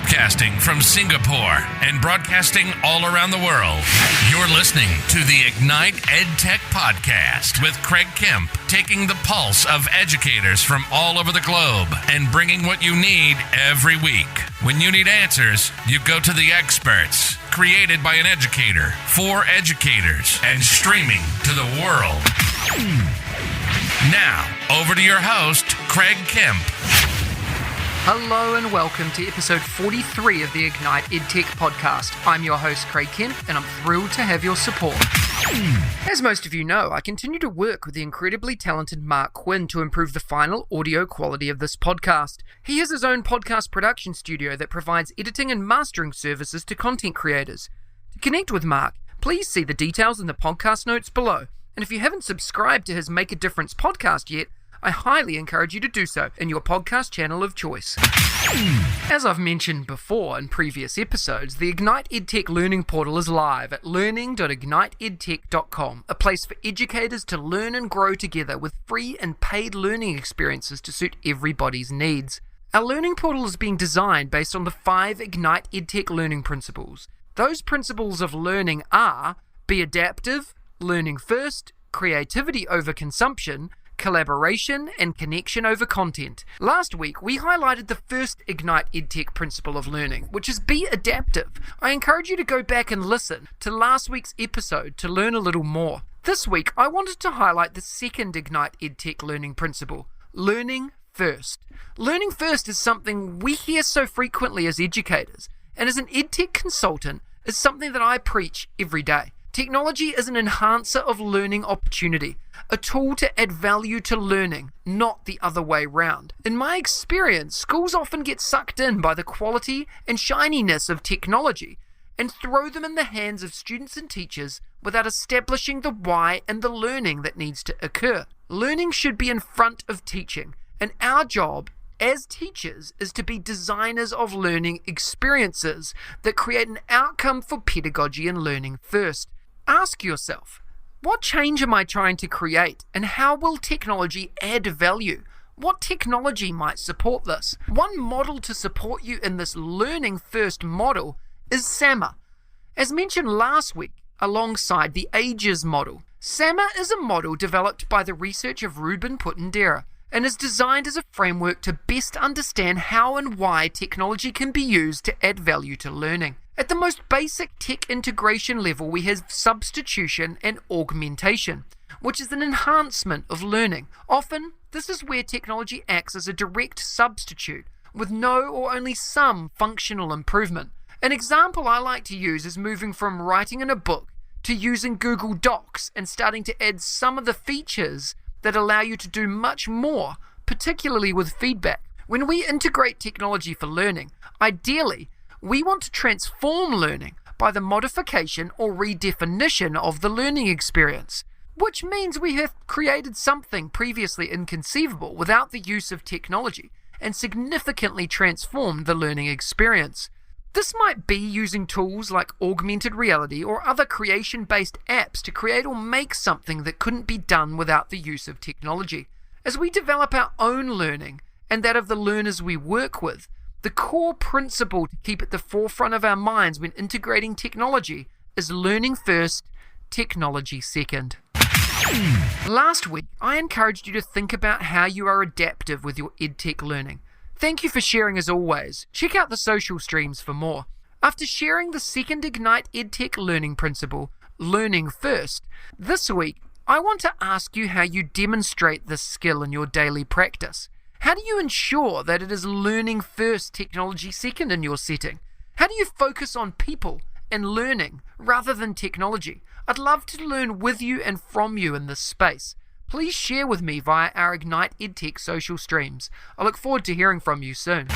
Broadcasting from Singapore and broadcasting all around the world. You're listening to the Ignite EdTech Podcast with Craig Kemp, taking the pulse of educators from all over the globe and bringing what you need every week. When you need answers, you go to the experts. Created by an educator, for educators, and streaming to the world. Now, over to your host, Craig Kemp. Hello and welcome to episode 43 of the Ignite EdTech Podcast. I'm your host, Craig Kemp, and I'm thrilled to have your support. As most of you know, I continue to work with the incredibly talented Mark Quinn to improve the final audio quality of this podcast. He has his own podcast production studio that provides editing and mastering services to content creators. To connect with Mark, please see the details in the podcast notes below. And if you haven't subscribed to his Make a Difference podcast yet, I highly encourage you to do so in your podcast channel of choice. As I've mentioned before in previous episodes, the Ignite EdTech Learning Portal is live at learning.igniteedtech.com, a place for educators to learn and grow together with free and paid learning experiences to suit everybody's needs. Our learning portal is being designed based on the 5 Ignite EdTech learning principles. Those principles of learning are: be adaptive, learning first, creativity over consumption, collaboration, and connection over content. Last week, we highlighted the first Ignite EdTech principle of learning, which is be adaptive. I encourage you to go back and listen to last week's episode to learn a little more. This week, I wanted to highlight the second Ignite EdTech learning principle, learning first. Learning first is something we hear so frequently as educators, and as an EdTech consultant, is something that I preach every day. Technology is an enhancer of learning opportunity, a tool to add value to learning, not the other way round. In my experience, schools often get sucked in by the quality and shininess of technology and throw them in the hands of students and teachers without establishing the why and the learning that needs to occur. Learning should be in front of teaching, and our job as teachers is to be designers of learning experiences that create an outcome for pedagogy and learning first. Ask yourself, what change am I trying to create, and how will technology add value? What technology might support this? One model to support you in this learning first model is SAMR. As mentioned last week, alongside the AGES model, SAMR is a model developed by the research of Ruben Putindera and is designed as a framework to best understand how and why technology can be used to add value to learning. At the most basic tech integration level, we have substitution and augmentation, which is an enhancement of learning. Often, this is where technology acts as a direct substitute with no or only some functional improvement. An example I like to use is moving from writing in a book to using Google Docs and starting to add some of the features that allow you to do much more, particularly with feedback. When we integrate technology for learning, ideally, we want to transform learning by the modification or redefinition of the learning experience, which means we have created something previously inconceivable without the use of technology and significantly transformed the learning experience. This might be using tools like augmented reality or other creation-based apps to create or make something that couldn't be done without the use of technology. As we develop our own learning and that of the learners we work with, the core principle to keep at the forefront of our minds when integrating technology is learning first, technology second. Last week, I encouraged you to think about how you are adaptive with your EdTech learning. Thank you for sharing as always. Check out the social streams for more. After sharing the second Ignite EdTech learning principle, learning first, this week, I want to ask you how you demonstrate this skill in your daily practice. How do you ensure that it is learning first, technology second in your setting? How do you focus on people and learning rather than technology? I'd love to learn with you and from you in this space. Please share with me via our Ignite EdTech social streams. I look forward to hearing from you soon.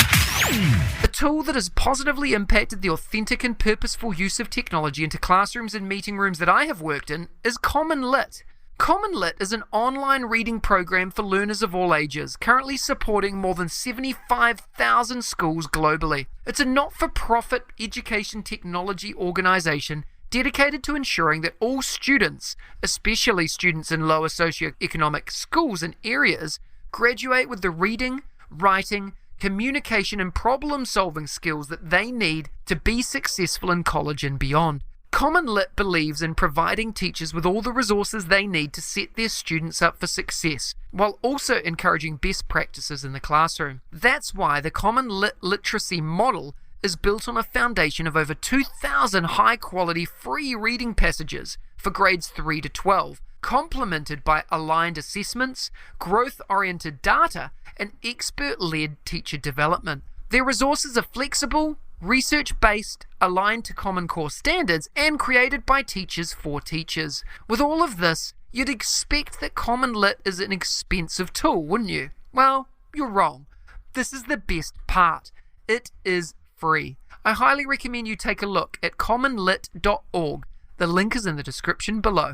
A tool that has positively impacted the authentic and purposeful use of technology into classrooms and meeting rooms that I have worked in is CommonLit. CommonLit is an online reading program for learners of all ages, currently supporting more than 75,000 schools globally. It's a not-for-profit education technology organization dedicated to ensuring that all students, especially students in lower socioeconomic schools and areas, graduate with the reading, writing, communication, and problem-solving skills that they need to be successful in college and beyond. CommonLit believes in providing teachers with all the resources they need to set their students up for success, while also encouraging best practices in the classroom. That's why the CommonLit literacy model is built on a foundation of over 2,000 high-quality free reading passages for grades 3 to 12, complemented by aligned assessments, growth-oriented data, and expert-led teacher development. Their resources are flexible, research-based, aligned to Common Core standards, and created by teachers for teachers. With all of this, you'd expect that CommonLit is an expensive tool, wouldn't you? Well, you're wrong. This is the best part. It is free. I highly recommend you take a look at commonlit.org. The link is in the description below.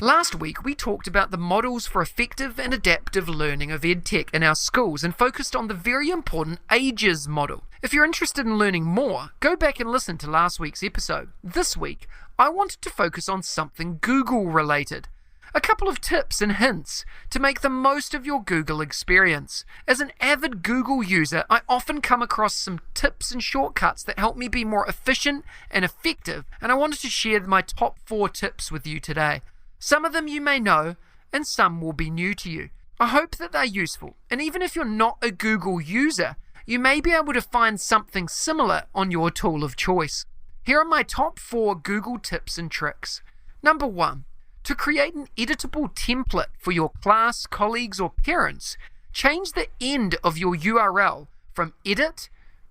Last week, we talked about the models for effective and adaptive learning of EdTech in our schools and focused on the very important AGES model. If you're interested in learning more, go back and listen to last week's episode. This week, I wanted to focus on something Google-related. A couple of tips and hints to make the most of your Google experience. As an avid Google user, I often come across some tips and shortcuts that help me be more efficient and effective, and I wanted to share my top 4 tips with you today. Some of them you may know, and some will be new to you. I hope that they're useful, and even if you're not a Google user, you may be able to find something similar on your tool of choice. Here are my top 4 Google tips and tricks. Number 1. To create an editable template for your class, colleagues, or parents, change the end of your URL from edit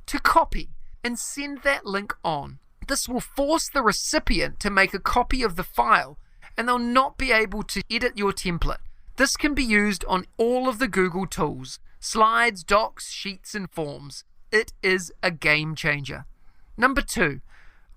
to copy and send that link on. This will force the recipient to make a copy of the file, and they'll not be able to edit your template. This can be used on all of the Google tools: slides, docs, sheets, and forms. It is a game changer. Number 2,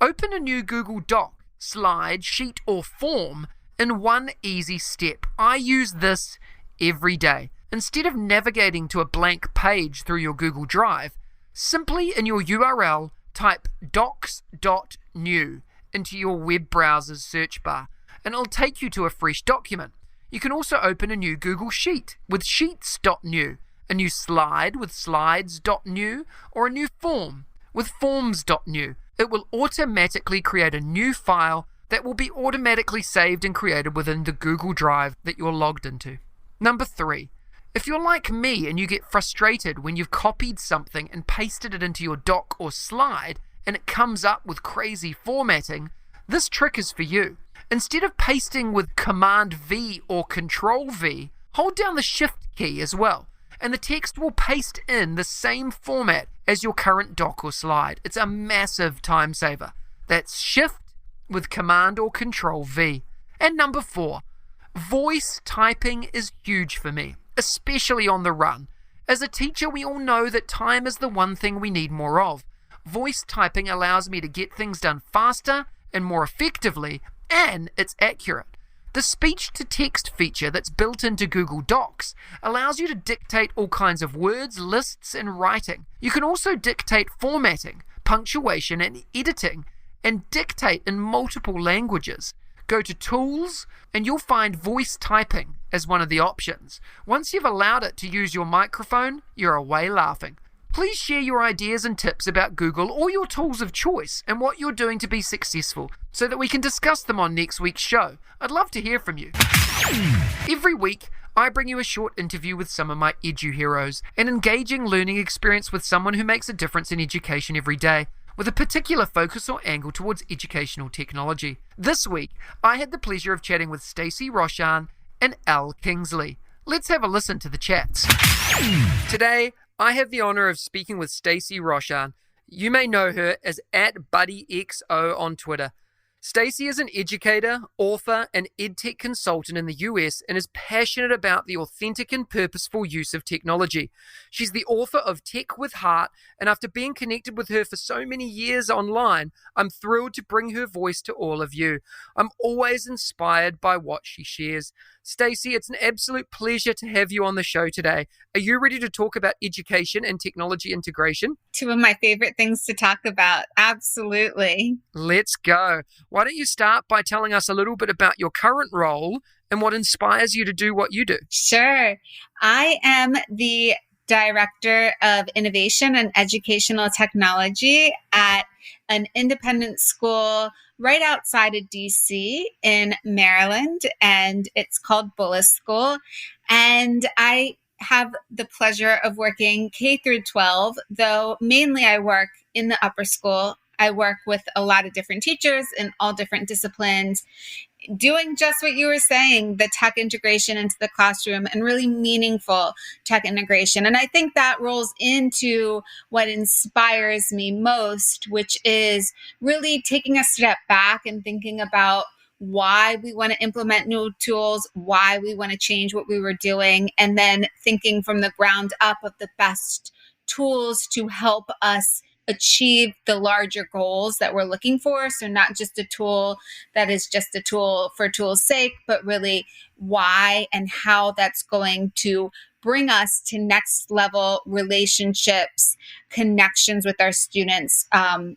open a new Google Doc, slide, sheet, or form in one easy step. I use this every day. Instead of navigating to a blank page through your Google Drive, simply in your URL, type docs.new into your web browser's search bar, and it'll take you to a fresh document. You can also open a new Google Sheet with sheets.new, a new slide with slides.new, or a new form with forms.new. It will automatically create a new file that will be automatically saved and created within the Google Drive that you're logged into. Number 3, if you're like me and you get frustrated when you've copied something and pasted it into your doc or slide and it comes up with crazy formatting, this trick is for you. Instead of pasting with Command V or Control V, hold down the Shift key as well, and the text will paste in the same format as your current doc or slide. It's a massive time saver. That's Shift with Command or Control V. And number 4, voice typing is huge for me, especially on the run. As a teacher, we all know that time is the one thing we need more of. Voice typing allows me to get things done faster and more effectively, and it's accurate. The speech-to-text feature that's built into Google Docs allows you to dictate all kinds of words, lists, and writing. You can also dictate formatting, punctuation, and editing, and dictate in multiple languages. Go to Tools, and you'll find voice typing as one of the options. Once you've allowed it to use your microphone, you're away laughing. Please share your ideas and tips about Google or your tools of choice and what you're doing to be successful so that we can discuss them on next week's show. I'd love to hear from you. Every week, I bring you a short interview with some of my eduheroes, an engaging learning experience with someone who makes a difference in education every day, with a particular focus or angle towards educational technology. This week, I had the pleasure of chatting with Stacey Roshan and Kingsley. Let's have a listen to the chats. Today, I have the honor of speaking with Stacey Roshan. You may know her as @BuddyXO on Twitter. Stacey is an educator, author, and EdTech consultant in the US and is passionate about the authentic and purposeful use of technology. She's the author of Tech with Heart, and after being connected with her for so many years online, I'm thrilled to bring her voice to all of you. I'm always inspired by what she shares. Stacey, it's an absolute pleasure to have you on the show today. Are you ready to talk about education and technology integration? Two of my favorite things to talk about. Absolutely. Let's go. Why don't you start by telling us a little bit about your current role and what inspires you to do what you do? Sure. I am the Director of Innovation and Educational Technology at an independent school right outside of DC in Maryland, and it's called Bullis School. And I have the pleasure of working K through 12, though mainly I work in the upper school. I work with a lot of different teachers in all different disciplines, doing just what you were saying, the tech integration into the classroom and really meaningful tech integration. And I think that rolls into what inspires me most, which is really taking a step back and thinking about why we want to implement new tools, why we want to change what we were doing, and then thinking from the ground up of the best tools to help us achieve the larger goals that we're looking for. So not just a tool that is just a tool for tool's sake, but really why and how that's going to bring us to next level relationships, connections with our students,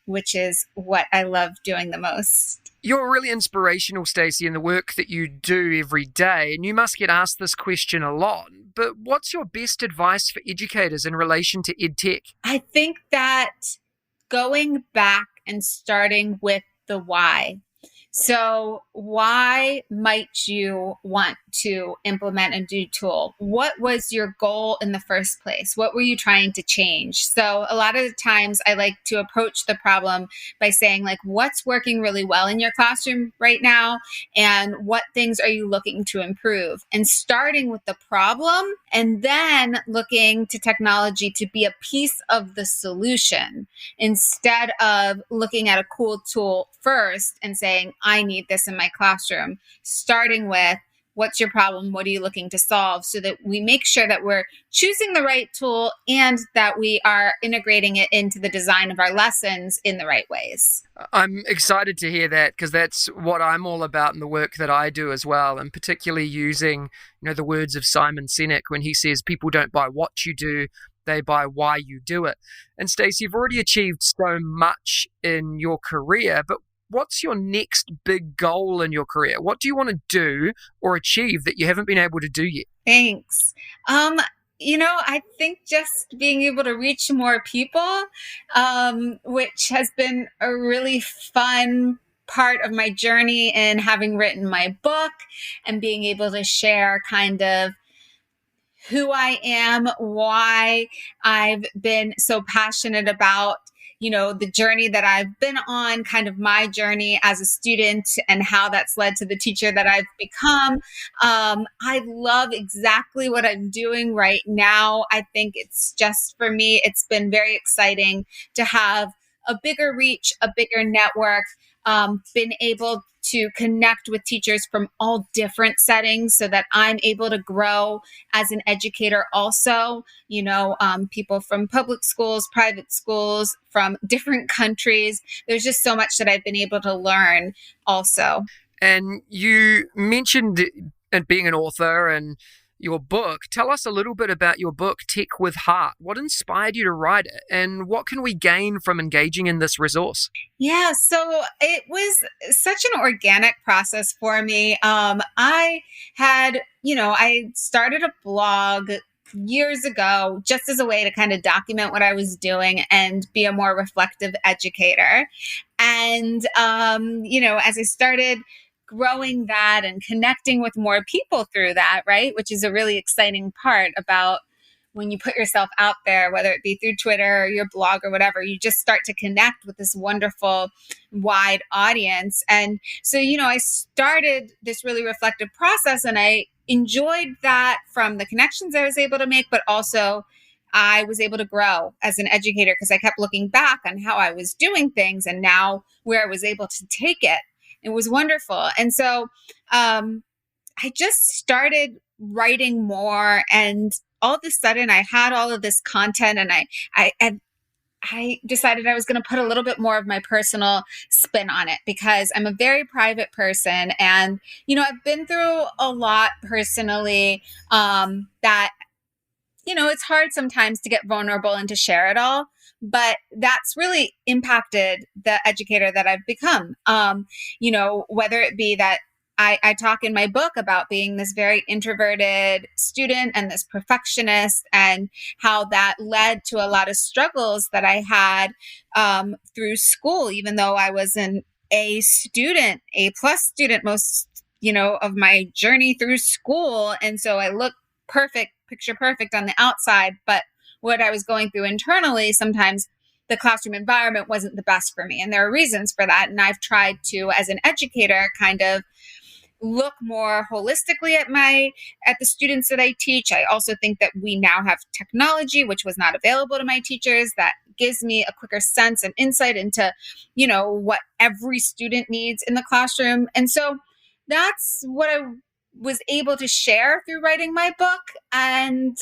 which is what I love doing the most. You're really inspirational, Stacey, in the work that you do every day, and you must get asked this question a lot. But what's your best advice for educators in relation to EdTech? I think that going back and starting with the why. So why might you want to implement a new tool? What was your goal in the first place? What were you trying to change? So a lot of the times I like to approach the problem by saying, like, what's working really well in your classroom right now? And what things are you looking to improve? And starting with the problem and then looking to technology to be a piece of the solution instead of looking at a cool tool first and saying, I need this in my classroom, starting with what's your problem? What are you looking to solve? So that we make sure that we're choosing the right tool and that we are integrating it into the design of our lessons in the right ways. I'm excited to hear that, because that's what I'm all about in the work that I do as well, and particularly using, the words of Simon Sinek when he says people don't buy what you do, they buy why you do it. And Stacey, you've already achieved so much in your career, but what's your next big goal in your career? What do you want to do or achieve that you haven't been able to do yet? Thanks. I think just being able to reach more people, which has been a really fun part of my journey in having written my book and being able to share kind of who I am, why I've been so passionate about the journey that I've been on, kind of my journey as a student and how that's led to the teacher that I've become. I love exactly what I'm doing right now. I think it's just, for me, it's been very exciting to have a bigger reach, a bigger network, been able to connect with teachers from all different settings so that I'm able to grow as an educator also, people from public schools, private schools, from different countries. There's just so much that I've been able to learn also. And you mentioned being an author and your book. Tell us a little bit about your book, Tech with Heart. What inspired you to write it, and what can we gain from engaging in this resource? Yeah, so it was such an organic process for me. I started a blog years ago just as a way to kind of document what I was doing and be a more reflective educator. And, as I started growing that and connecting with more people through that, right? Which is a really exciting part about when you put yourself out there, whether it be through Twitter or your blog or whatever, you just start to connect with this wonderful wide audience. And so, I started this really reflective process, and I enjoyed that from the connections I was able to make, but also I was able to grow as an educator because I kept looking back on how I was doing things and now where I was able to take it. It was wonderful. And so I just started writing more, and all of a sudden I had all of this content, and I decided I was going to put a little bit more of my personal spin on it because I'm a very private person. And, I've been through a lot personally that, it's hard sometimes to get vulnerable and to share it all. But that's really impacted the educator that I've become, whether it be that I talk in my book about being this very introverted student and this perfectionist, and how that led to a lot of struggles that I had through school, even though I was an A student, A plus student most, of my journey through school. And so I look perfect, picture perfect on the outside, but what I was going through internally, sometimes the classroom environment wasn't the best for me. And there are reasons for that. And I've tried to, as an educator, kind of look more holistically at the students that I teach. I also think that we now have technology, which was not available to my teachers, that gives me a quicker sense and insight into, what every student needs in the classroom. And so that's what I was able to share through writing my book. And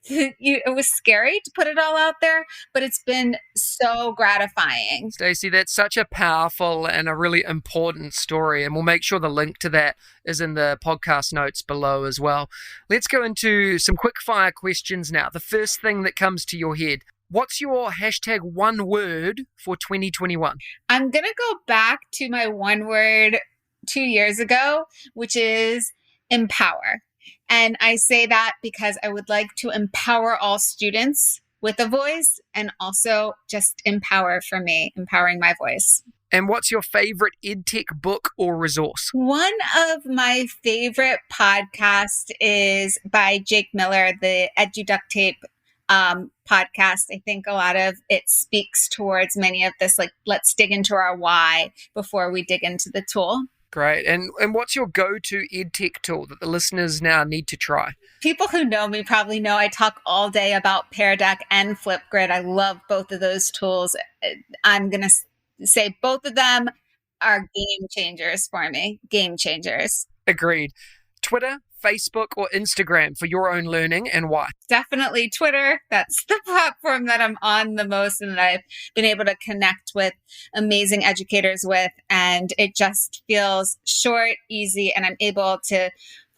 it was scary to put it all out there, but it's been so gratifying. Stacey, that's such a powerful and a really important story, and we'll make sure the link to that is in the podcast notes below as well. Let's go into some quick fire questions now. The first thing that comes to your head: what's your hashtag one word for 2021? I'm going to go back to my one word 2 years ago, which is empower. And I say that because I would like to empower all students with a voice, and also just empower for me, empowering my voice. And what's your favorite EdTech book or resource? One of my favorite podcasts is by Jake Miller, the EduDuct podcast. I think a lot of it speaks towards many of this, like, let's dig into our why before we dig into the tool. Great. And what's your go-to EdTech tool that the listeners now need to try? People who know me probably know I talk all day about Pear Deck and Flipgrid. I love both of those tools. I'm going to say both of them are game changers for me. Game changers. Agreed. Twitter, Facebook, or Instagram for your own learning, and why? Definitely Twitter. That's the platform that I'm on the most and that I've been able to connect with amazing educators with. And it just feels short, easy, and I'm able to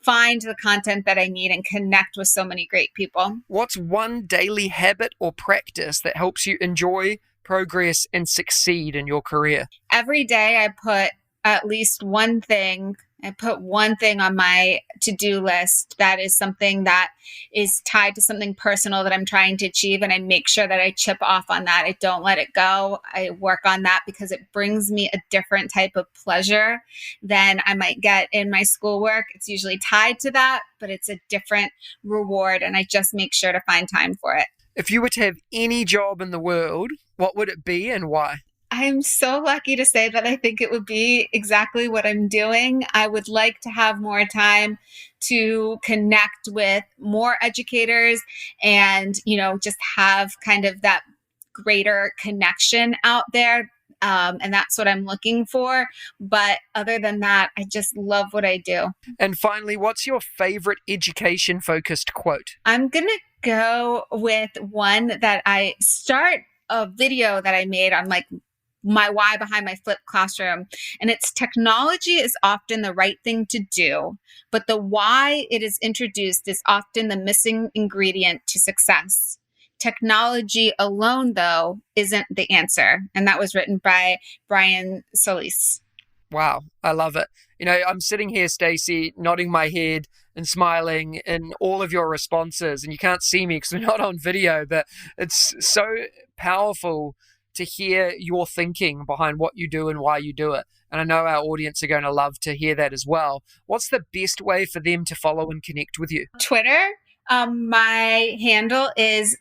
find the content that I need and connect with so many great people. What's one daily habit or practice that helps you enjoy, progress, and succeed in your career? Every day I put at least one thing. I put one thing on my to-do list that is something that is tied to something personal that I'm trying to achieve, and I make sure that I chip off on that. I don't let it go. I work on that because it brings me a different type of pleasure than I might get in my schoolwork. It's usually tied to that, but it's a different reward, and I just make sure to find time for it. If you were to have any job in the world, what would it be and why? I'm so lucky to say that I think it would be exactly what I'm doing. I would like to have more time to connect with more educators and, just have kind of that greater connection out there. And that's what I'm looking for. But other than that, I just love what I do. And finally, what's your favorite education-focused quote? I'm going to go with one that I start a video that I made on my why behind my flipped classroom. And it's: technology is often the right thing to do, but the why it is introduced is often the missing ingredient to success. Technology alone, though, isn't the answer. And that was written by Brian Solis. Wow, I love it. I'm sitting here, Stacey, nodding my head and smiling in all of your responses. And you can't see me because we're not on video, but it's so powerful to hear your thinking behind what you do and why you do it. And I know our audience are going to love to hear that as well. What's the best way for them to follow and connect with you? Twitter. My handle is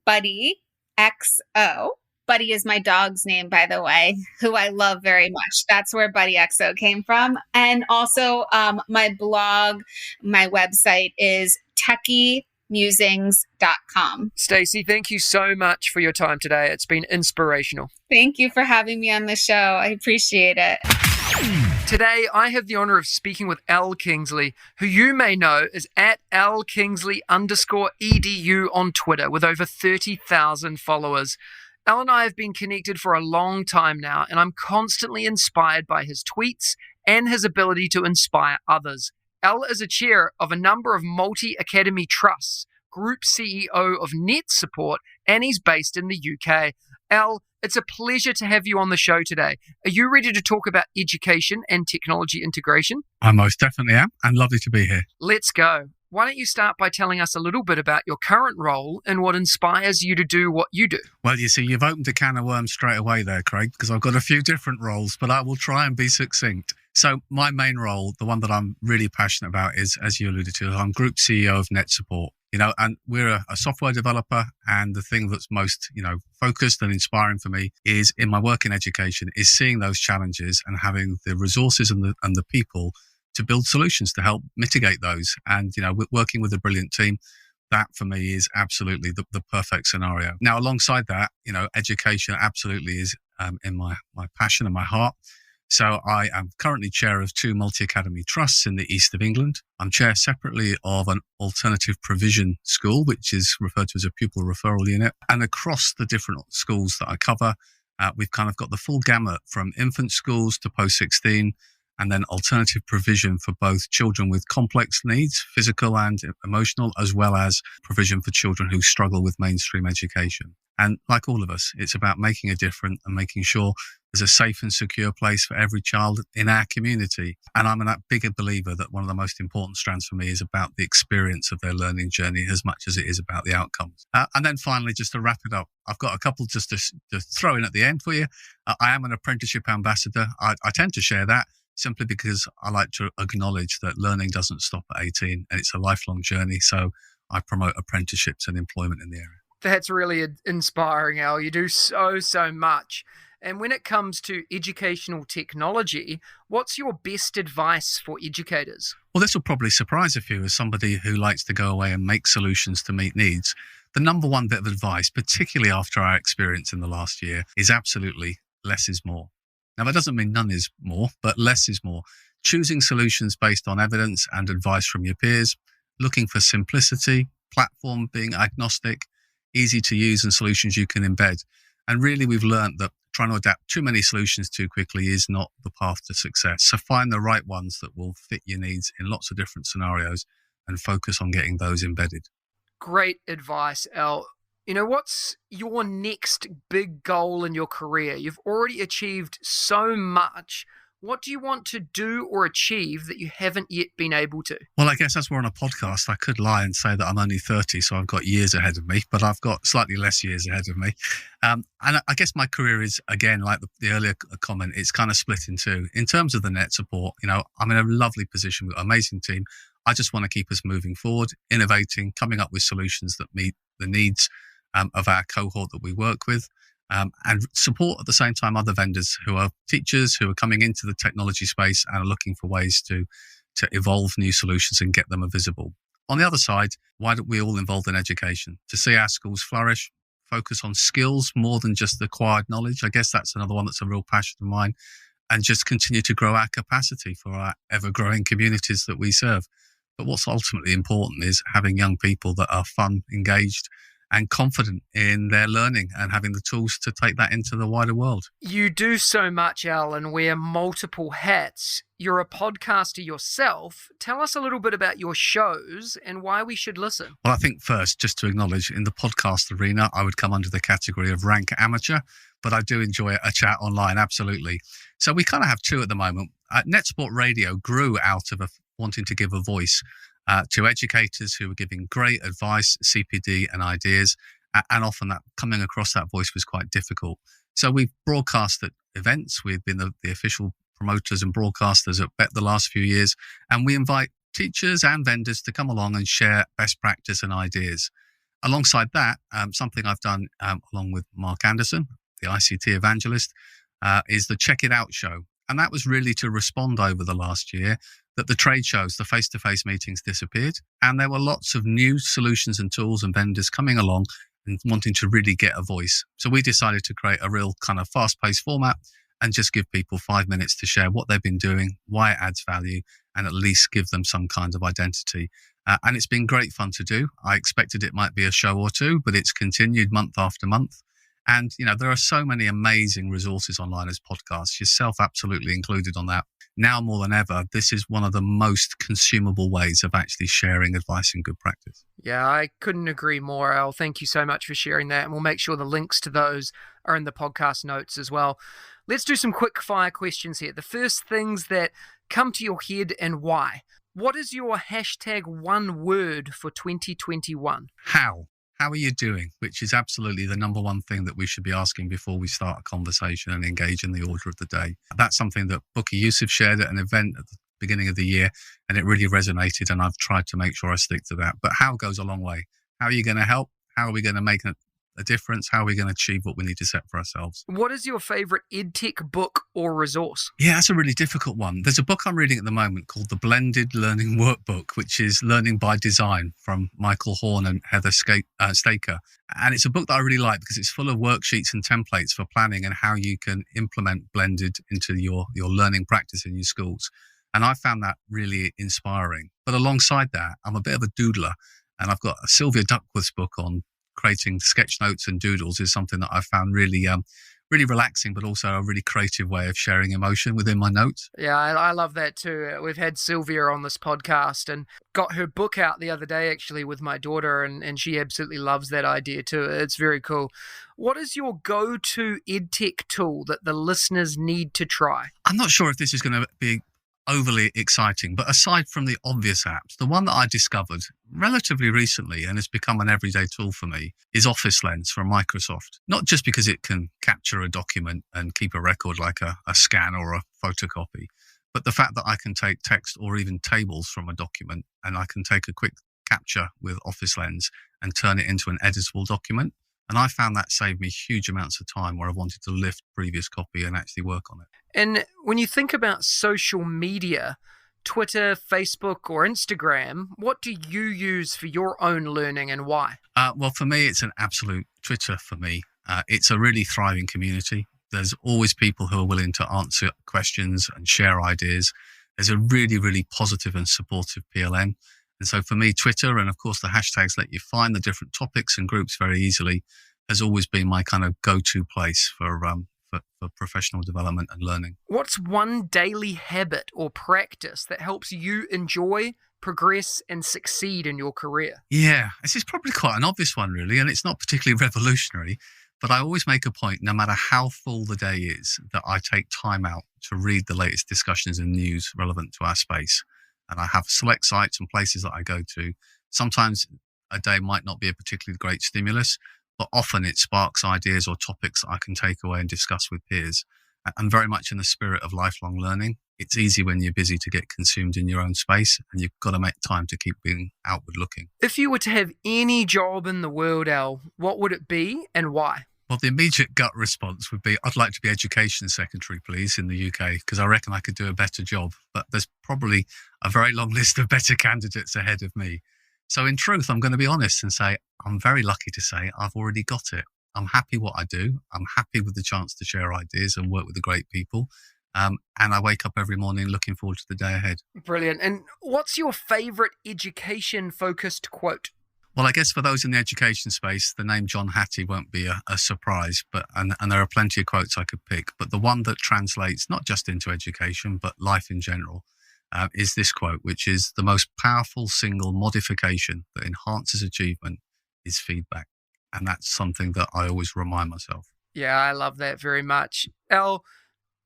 @BuddyXO. Buddy is my dog's name, by the way, who I love very much. That's where BuddyXO came from. And also my blog, my website is techiemusings.com. Stacey, thank you so much for your time today. It's been inspirational. Thank you for having me on the show. I appreciate it. Today, I have the honor of speaking with Elle Kingsley, who you may know is @LKingsley_edu on Twitter with over 30,000 followers. Elle and I have been connected for a long time now, and I'm constantly inspired by his tweets and his ability to inspire others. Elle is a chair of a number of multi-academy trusts, group CEO of Net Support, and he's based in the UK. Al, it's a pleasure to have you on the show today. Are you ready to talk about education and technology integration? I most definitely am, and lovely to be here. Let's go. Why don't you start by telling us a little bit about your current role and what inspires you to do what you do? Well, you see, you've opened a can of worms straight away there, Craig, because I've got a few different roles, but I will try and be succinct. So my main role, the one that I'm really passionate about is, as you alluded to, I'm Group CEO of Net Support. And we're a software developer, and the thing that's most, focused and inspiring for me is in my work in education is seeing those challenges and having the resources and the people to build solutions to help mitigate those. And, working with a brilliant team, that for me is absolutely the perfect scenario. Now, alongside that, education absolutely is in my passion and my heart. So I am currently chair of 2 multi-academy trusts in the east of England. I'm chair separately of an alternative provision school, which is referred to as a pupil referral unit. And across the different schools that I cover, we've kind of got the full gamut from infant schools to post-16, and then alternative provision for both children with complex needs, physical and emotional, as well as provision for children who struggle with mainstream education. And like all of us, it's about making a difference and making sure there's a safe and secure place for every child in our community. And I'm a bigger believer that one of the most important strands for me is about the experience of their learning journey as much as it is about the outcomes. And then finally, just to wrap it up, I've got a couple just to throw in at the end for you. I am an apprenticeship ambassador. I tend to share that simply because I like to acknowledge that learning doesn't stop at 18 and it's a lifelong journey. So I promote apprenticeships and employment in the area. That's really inspiring, Al. You do so much. And when it comes to educational technology, what's your best advice for educators? Well, this will probably surprise a few as somebody who likes to go away and make solutions to meet needs. The number one bit of advice, particularly after our experience in the last year, is absolutely less is more. Now, that doesn't mean none is more, but less is more. Choosing solutions based on evidence and advice from your peers, looking for simplicity, platform being agnostic, easy to use, and solutions you can embed. And really, we've learned that trying to adapt too many solutions too quickly is not the path to success. So find the right ones that will fit your needs in lots of different scenarios and focus on getting those embedded. Great advice, Al. What's your next big goal in your career? You've already achieved so much. What do you want to do or achieve that you haven't yet been able to? Well, I guess as we're on a podcast, I could lie and say that I'm only 30, so I've got years ahead of me, but I've got slightly less years ahead of me. And I guess my career is, again, like the earlier comment, it's kind of split in two. In terms of the net support, I'm in a lovely position with an amazing team. I just want to keep us moving forward, innovating, coming up with solutions that meet the needs of our cohort that we work with. And support at the same time other vendors who are teachers who are coming into the technology space and are looking for ways to evolve new solutions and get them visible. On the other side, why don't we all involved in education? To see our schools flourish, focus on skills more than just acquired knowledge. I guess that's another one that's a real passion of mine. And just continue to grow our capacity for our ever-growing communities that we serve. But what's ultimately important is having young people that are fun, engaged, and confident in their learning and having the tools to take that into the wider world. You do so much, Al, and wear multiple hats. You're a podcaster yourself. Tell us a little bit about your shows and why we should listen. Well, I think first, just to acknowledge, in the podcast arena, I would come under the category of rank amateur, but I do enjoy a chat online, absolutely. So we kind of have two at the moment. NetSport Radio grew out of wanting to give a voice to educators who were giving great advice, CPD and ideas, and often that coming across that voice was quite difficult. So we've broadcast at events. We've been the official promoters and broadcasters at BET the last few years, and we invite teachers and vendors to come along and share best practice and ideas. Alongside that, something I've done along with Mark Anderson, the ICT evangelist, is the Check It Out show. And that was really to respond over the last year that the trade shows, the face-to-face meetings disappeared. And there were lots of new solutions and tools and vendors coming along and wanting to really get a voice. So we decided to create a real kind of fast-paced format and just give people 5 minutes to share what they've been doing, why it adds value, and at least give them some kind of identity. And it's been great fun to do. I expected it might be a show or two, but it's continued month after month. And, there are so many amazing resources online as podcasts, yourself absolutely included on that. Now more than ever, this is one of the most consumable ways of actually sharing advice and good practice. Yeah, I couldn't agree more, Al. Thank you so much for sharing that. And we'll make sure the links to those are in the podcast notes as well. Let's do some quick fire questions here. The first things that come to your head and why. What is your hashtag one word for 2021? How are you doing? Which is absolutely the number one thing that we should be asking before we start a conversation and engage in the order of the day. That's something that Booker Yusuf shared at an event at the beginning of the year, and it really resonated, and I've tried to make sure I stick to that. But how goes a long way. How are you going to help? How are we going to make a difference? How are we going to achieve what we need to set for ourselves? What is your favorite EdTech book or resource? Yeah, that's a really difficult one. There's a book I'm reading at the moment called The Blended Learning Workbook, which is Learning by Design from Michael Horn and Heather Staker. And it's a book that I really like because it's full of worksheets and templates for planning and how you can implement blended into your learning practice in your schools. And I found that really inspiring. But alongside that, I'm a bit of a doodler, and I've got Sylvia Duckworth's book on creating sketch notes and doodles is something that I found really relaxing, but also a really creative way of sharing emotion within my notes. Yeah, I love that too. We've had Sylvia on this podcast and got her book out the other day actually with my daughter, and she absolutely loves that idea too. It's very cool. What is your go-to EdTech tool that the listeners need to try? I'm not sure if this is going to be overly exciting, but aside from the obvious apps, the one that I discovered relatively recently and has become an everyday tool for me is Office Lens from Microsoft. Not just because it can capture a document and keep a record like a scan or a photocopy, but the fact that I can take text or even tables from a document and I can take a quick capture with Office Lens and turn it into an editable document. And I found that saved me huge amounts of time where I wanted to lift previous copy and actually work on it. And when you think about social media, Twitter, Facebook, or Instagram, what do you use for your own learning and why? Well, for me, it's an absolute Twitter for me. It's a really thriving community. There's always people who are willing to answer questions and share ideas. There's a really, really positive and supportive PLN. And so for me, Twitter, and of course the hashtags let you find the different topics and groups very easily, has always been my kind of go-to place for professional development and learning. What's one daily habit or practice that helps you enjoy, progress, and succeed in your career? Yeah, this is probably quite an obvious one, really, and it's not particularly revolutionary, but I always make a point, no matter how full the day is, that I take time out to read the latest discussions and news relevant to our space. And I have select sites and places that I go to. Sometimes a day might not be a particularly great stimulus, but often it sparks ideas or topics that I can take away and discuss with peers. And very much in the spirit of lifelong learning. It's easy when you're busy to get consumed in your own space, and you've got to make time to keep being outward looking. If you were to have any job in the world, Al, what would it be and why? Well, the immediate gut response would be, I'd like to be Education Secretary, please, in the UK, because I reckon I could do a better job. But there's probably a very long list of better candidates ahead of me. So in truth, I'm going to be honest and say, I'm very lucky to say I've already got it. I'm happy what I do. I'm happy with the chance to share ideas and work with the great people. And I wake up every morning looking forward to the day ahead. Brilliant. And what's your favourite education-focused quote? Well, I guess for those in the education space, the name John Hattie won't be a surprise, and there are plenty of quotes I could pick. But the one that translates not just into education, but life in general, is this quote, which is, the most powerful single modification that enhances achievement is feedback. And that's something that I always remind myself. Yeah, I love that very much. Al,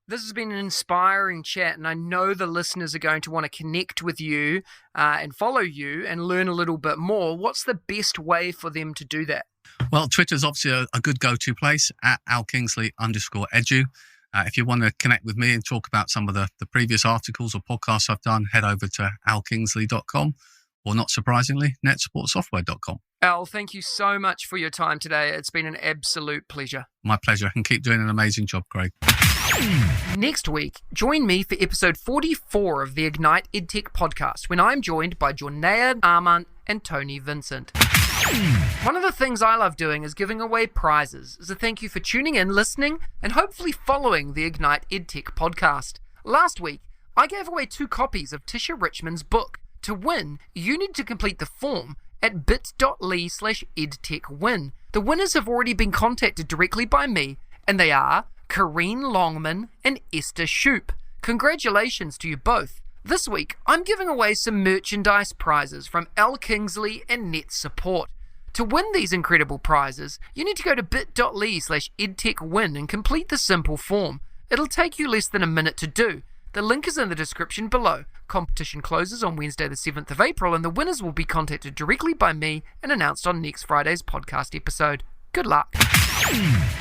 this has been an inspiring chat, and I know the listeners are going to want to connect with you and follow you and learn a little bit more. What's the best way for them to do that? Well, Twitter's obviously a good go-to place, at @alkingsley_edu. If you want to connect with me and talk about some of the previous articles or podcasts I've done, head over to alkingsley.com, or not surprisingly, netsupportsoftware.com. Al, thank you so much for your time today. It's been an absolute pleasure. My pleasure, and keep doing an amazing job, Craig. Next week, join me for episode 44 of the Ignite EdTech Podcast, when I'm joined by Jornea Armand and Tony Vincent. One of the things I love doing is giving away prizes. So thank you for tuning in, listening, and hopefully following the Ignite EdTech Podcast. Last week, I gave away 2 copies of Tisha Richmond's book. To win, you need to complete the form at bit.ly/edtechwin. The winners have already been contacted directly by me, and they are Kareen Longman and Esther Shoup. Congratulations to you both. This week, I'm giving away some merchandise prizes from Kingsley and Net Support. To win these incredible prizes, you need to go to bit.ly/edtechwin and complete the simple form. It'll take you less than a minute to do. The link is in the description below. Competition closes on Wednesday the 7th of April, and the winners will be contacted directly by me and announced on next Friday's podcast episode. Good luck.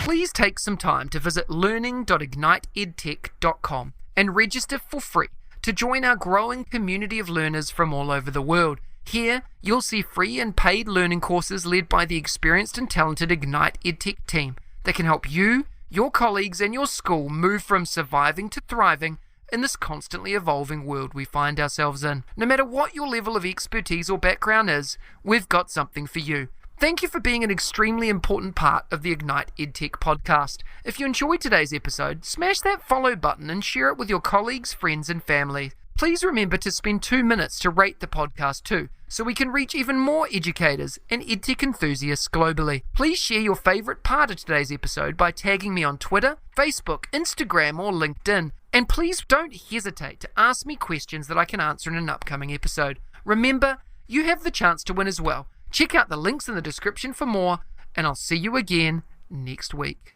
Please take some time to visit learning.igniteedtech.com and register for free to join our growing community of learners from all over the world. Here, you'll see free and paid learning courses led by the experienced and talented Ignite EdTech team that can help you, your colleagues, and your school move from surviving to thriving in this constantly evolving world we find ourselves in. No matter what your level of expertise or background is, we've got something for you. Thank you for being an extremely important part of the Ignite EdTech podcast. If you enjoyed today's episode, smash that follow button and share it with your colleagues, friends, and family. Please remember to spend 2 minutes to rate the podcast too, so we can reach even more educators and EdTech enthusiasts globally. Please share your favorite part of today's episode by tagging me on Twitter, Facebook, Instagram, or LinkedIn. And please don't hesitate to ask me questions that I can answer in an upcoming episode. Remember, you have the chance to win as well. Check out the links in the description for more, and I'll see you again next week.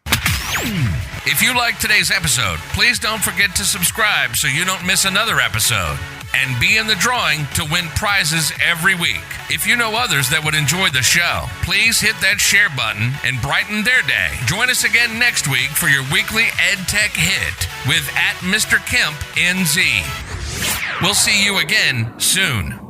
If you liked today's episode, please don't forget to subscribe so you don't miss another episode. And be in the drawing to win prizes every week. If you know others that would enjoy the show, please hit that share button and brighten their day. Join us again next week for your weekly EdTech hit with @MrKempNZ. We'll see you again soon.